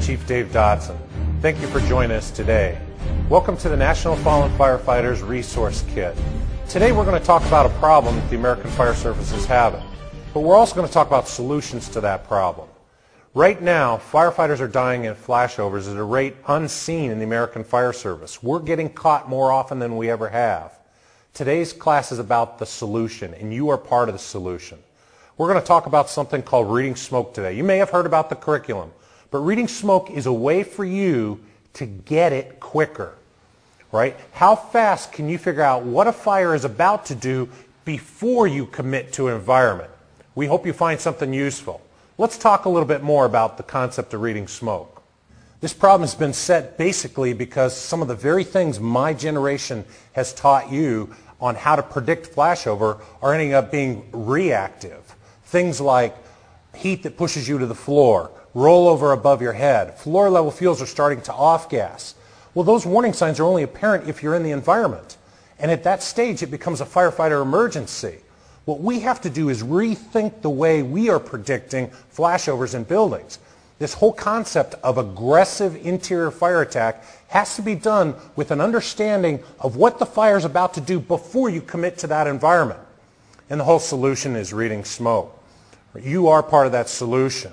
Chief Dave Dodson. Thank you for joining us today. Welcome to the National Fallen Firefighters Resource Kit. Today we're going to talk about a problem that the American Fire Service is having, but we're also going to talk about solutions to that problem. Right now, firefighters are dying in flashovers at a rate unseen in the American Fire Service. We're getting caught more often than we ever have. Today's class is about the solution, and you are part of the solution. We're going to talk about something called reading smoke today. You may have heard about the curriculum, but reading smoke is a way for you to get it quicker, right? How fast can you figure out what a fire is about to do before you commit to an environment? We hope you find something useful. Let's talk a little bit more about the concept of reading smoke. This problem has been set basically because some of the very things my generation has taught you on how to predict flashover are ending up being reactive. Things like heat that pushes you to the floor, rollover above your head, floor level fuels are starting to off gas. Well, those warning signs are only apparent if you're in the environment. And at that stage, it becomes a firefighter emergency. What we have to do is rethink the way we are predicting flashovers in buildings. This whole concept of aggressive interior fire attack has to be done with an understanding of what the fire is about to do before you commit to that environment. And the whole solution is reading smoke. You are part of that solution.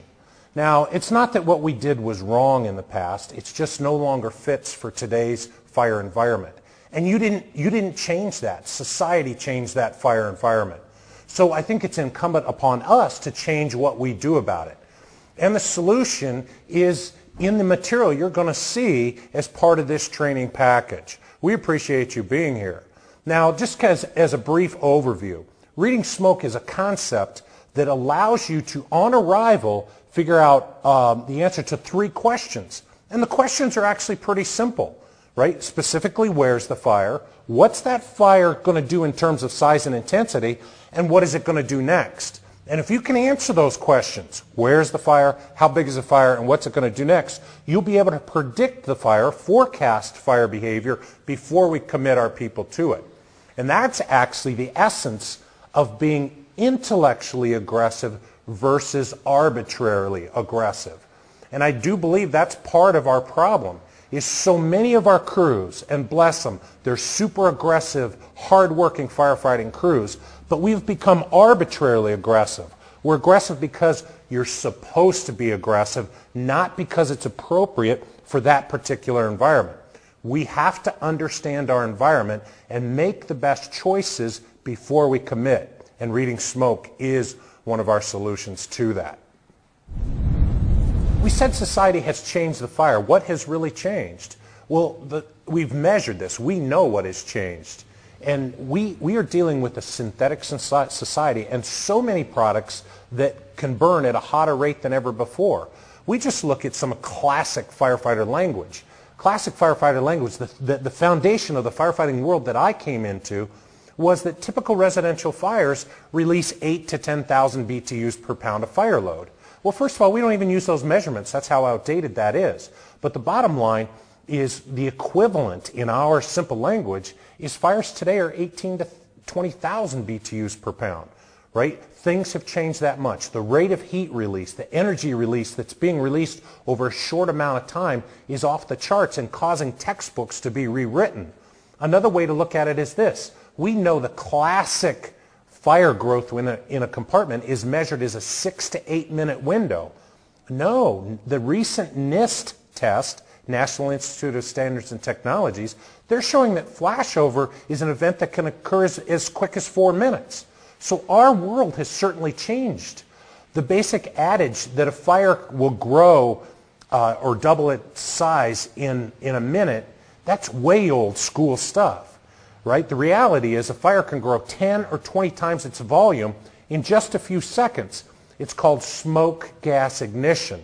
Now, it's not that what we did was wrong in the past. It's just no longer fits for today's fire environment. And you didn't change that. Society changed that fire environment. So I think it's incumbent upon us to change what we do about it. And the solution is in the material you're going to see as part of this training package. We appreciate you being here. Now, just as a brief overview, reading smoke is a concept that allows you to, on arrival, figure out the answer to 3 questions. And the questions are actually pretty simple, right? Specifically, where's the fire? What's that fire going to do in terms of size and intensity? And what is it going to do next? And if you can answer those questions, where's the fire, how big is the fire, and what's it going to do next, you'll be able to predict the fire, forecast fire behavior before we commit our people to it. And that's actually the essence of being intellectually aggressive versus arbitrarily aggressive. And I do believe that's part of our problem, is so many of our crews, and bless them, they're super aggressive, hard-working firefighting crews, but we've become arbitrarily aggressive. We're aggressive because you're supposed to be aggressive, not because it's appropriate for that particular environment. We have to understand our environment and make the best choices before we commit. And reading smoke is one of our solutions to that. We said society has changed the fire. What has really changed? Well, we've measured this. We know what has changed. And we are dealing with a synthetic society and so many products that can burn at a hotter rate than ever before. We just look at some classic firefighter language. Classic firefighter language, the foundation of the firefighting world that I came into was that typical residential fires release 8 to 10,000 BTUs per pound of fire load. Well, first of all, we don't even use those measurements. That's how outdated that is. But the bottom line is the equivalent in our simple language is fires today are 18 to 20,000 BTUs per pound, right? Things have changed that much. The rate of heat release, the energy release that's being released over a short amount of time is off the charts and causing textbooks to be rewritten. Another way to look at it is this. We know the classic fire growth in a compartment is measured as a 6 to 8 minute window. No, the recent NIST test, National Institute of Standards and Technologies, they're showing that flashover is an event that can occur as quick as 4 minutes. So our world has certainly changed. The basic adage that a fire will grow or double its size in a minute, that's way old school stuff. Right? The reality is a fire can grow 10 or 20 times its volume in just a few seconds. It's called smoke gas ignition,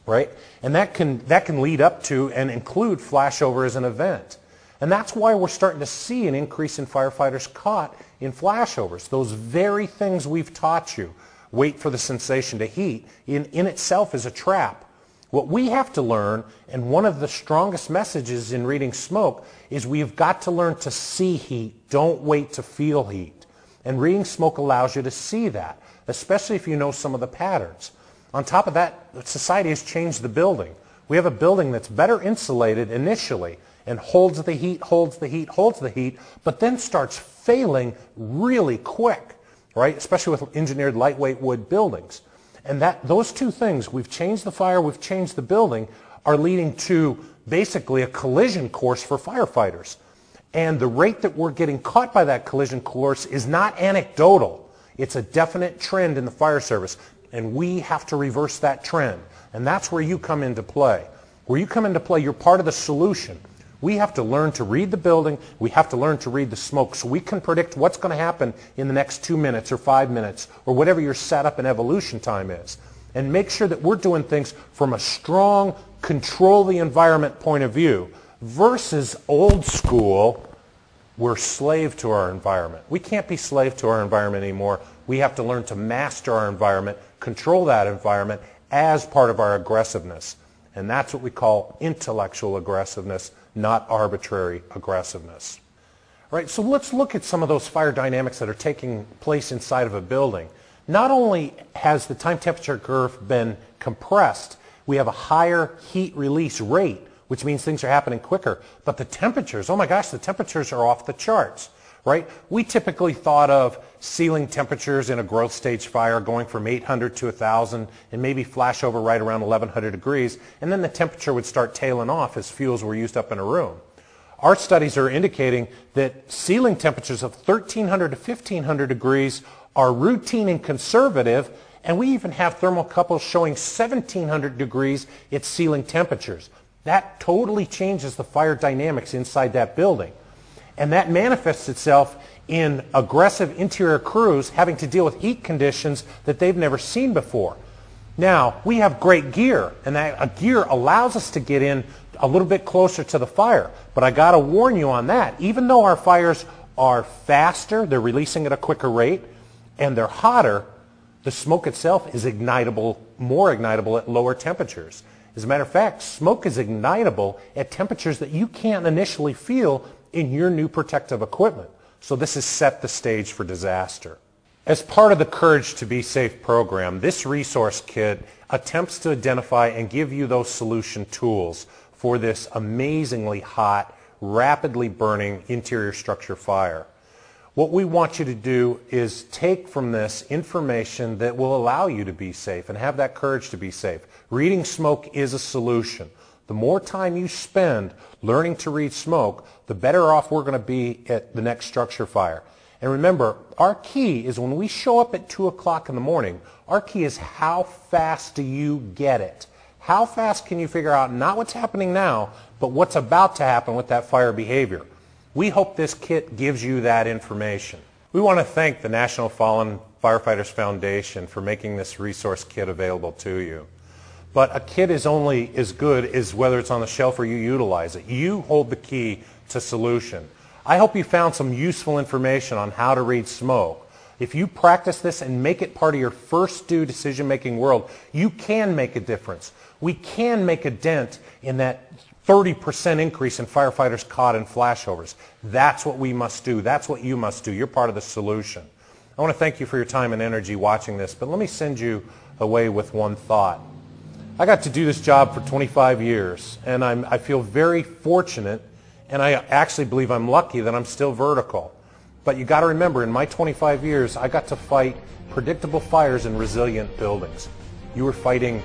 right? And that can lead up to and include flashover as an event. And that's why we're starting to see an increase in firefighters caught in flashovers. Those very things we've taught you, wait for the sensation to heat, in itself is a trap. What we have to learn, and one of the strongest messages in reading smoke, is we've got to learn to see heat. Don't wait to feel heat. And reading smoke allows you to see that, especially if you know some of the patterns. On top of that, society has changed the building. We have a building that's better insulated initially and holds the heat, but then starts failing really quick, right? Especially with engineered lightweight wood buildings. And those two things, we've changed the fire, we've changed the building, are leading to basically a collision course for firefighters. And the rate that we're getting caught by that collision course is not anecdotal. It's a definite trend in the fire service. And we have to reverse that trend. And that's where you come into play. Where you come into play, you're part of the solution. We have to learn to read the building. We have to learn to read the smoke so we can predict what's going to happen in the next 2 minutes or 5 minutes or whatever your setup and evolution time is. And make sure that we're doing things from a strong, control the environment point of view versus old school, we're slave to our environment. We can't be slave to our environment anymore. We have to learn to master our environment, control that environment as part of our aggressiveness. And that's what we call intellectual aggressiveness, not arbitrary aggressiveness. All right, so let's look at some of those fire dynamics that are taking place inside of a building. Not only has the time temperature curve been compressed, we have a higher heat release rate, which means things are happening quicker, but the temperatures, oh my gosh, the temperatures are off the charts, right? We typically thought of ceiling temperatures in a growth stage fire going from 800 to 1,000 and maybe flash over right around 1,100 degrees, and then the temperature would start tailing off as fuels were used up in a room. Our studies are indicating that ceiling temperatures of 1,300 to 1,500 degrees are routine and conservative, and we even have thermocouples showing 1,700 degrees at ceiling temperatures. That totally changes the fire dynamics inside that building. And that manifests itself in aggressive interior crews having to deal with heat conditions that they've never seen before. Now, we have great gear, and that gear allows us to get in a little bit closer to the fire. But I got to warn you on that. Even though our fires are faster, they're releasing at a quicker rate, and they're hotter, the smoke itself is ignitable, more ignitable at lower temperatures. As a matter of fact, smoke is ignitable at temperatures that you can't initially feel in your new protective equipment. So this has set the stage for disaster. As part of the Courage to Be Safe program, this resource kit attempts to identify and give you those solution tools for this amazingly hot, rapidly burning interior structure fire. What we want you to do is take from this information that will allow you to be safe and have that courage to be safe. Reading smoke is a solution. The more time you spend learning to read smoke, the better off we're going to be at the next structure fire. And remember, our key is when we show up at 2 o'clock in the morning, our key is how fast do you get it? How fast can you figure out not what's happening now, but what's about to happen with that fire behavior? We hope this kit gives you that information. We want to thank the National Fallen Firefighters Foundation for making this resource kit available to you. But a kit is only as good as whether it's on the shelf or you utilize it. You hold the key to solution. I hope you found some useful information on how to read smoke. If you practice this and make it part of your first due decision-making world, you can make a difference. We can make a dent in that 30% increase in firefighters caught in flashovers. That's what we must do. That's what you must do. You're part of the solution. I want to thank you for your time and energy watching this, but let me send you away with one thought. I got to do this job for 25 years, and I feel very fortunate, and I actually believe I'm lucky that I'm still vertical. But you got to remember, in my 25 years, I got to fight predictable fires in resilient buildings. You were fighting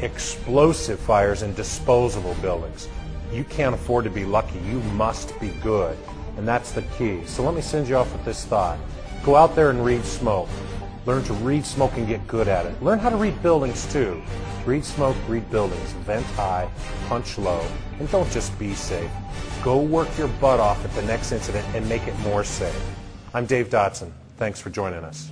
explosive fires in disposable buildings. You can't afford to be lucky. You must be good, and that's the key. So let me send you off with this thought. Go out there and read smoke. Learn to read smoke and get good at it. Learn how to read buildings too. Read smoke, read buildings, vent high, punch low, and don't just be safe. Go work your butt off at the next incident and make it more safe. I'm Dave Dodson. Thanks for joining us.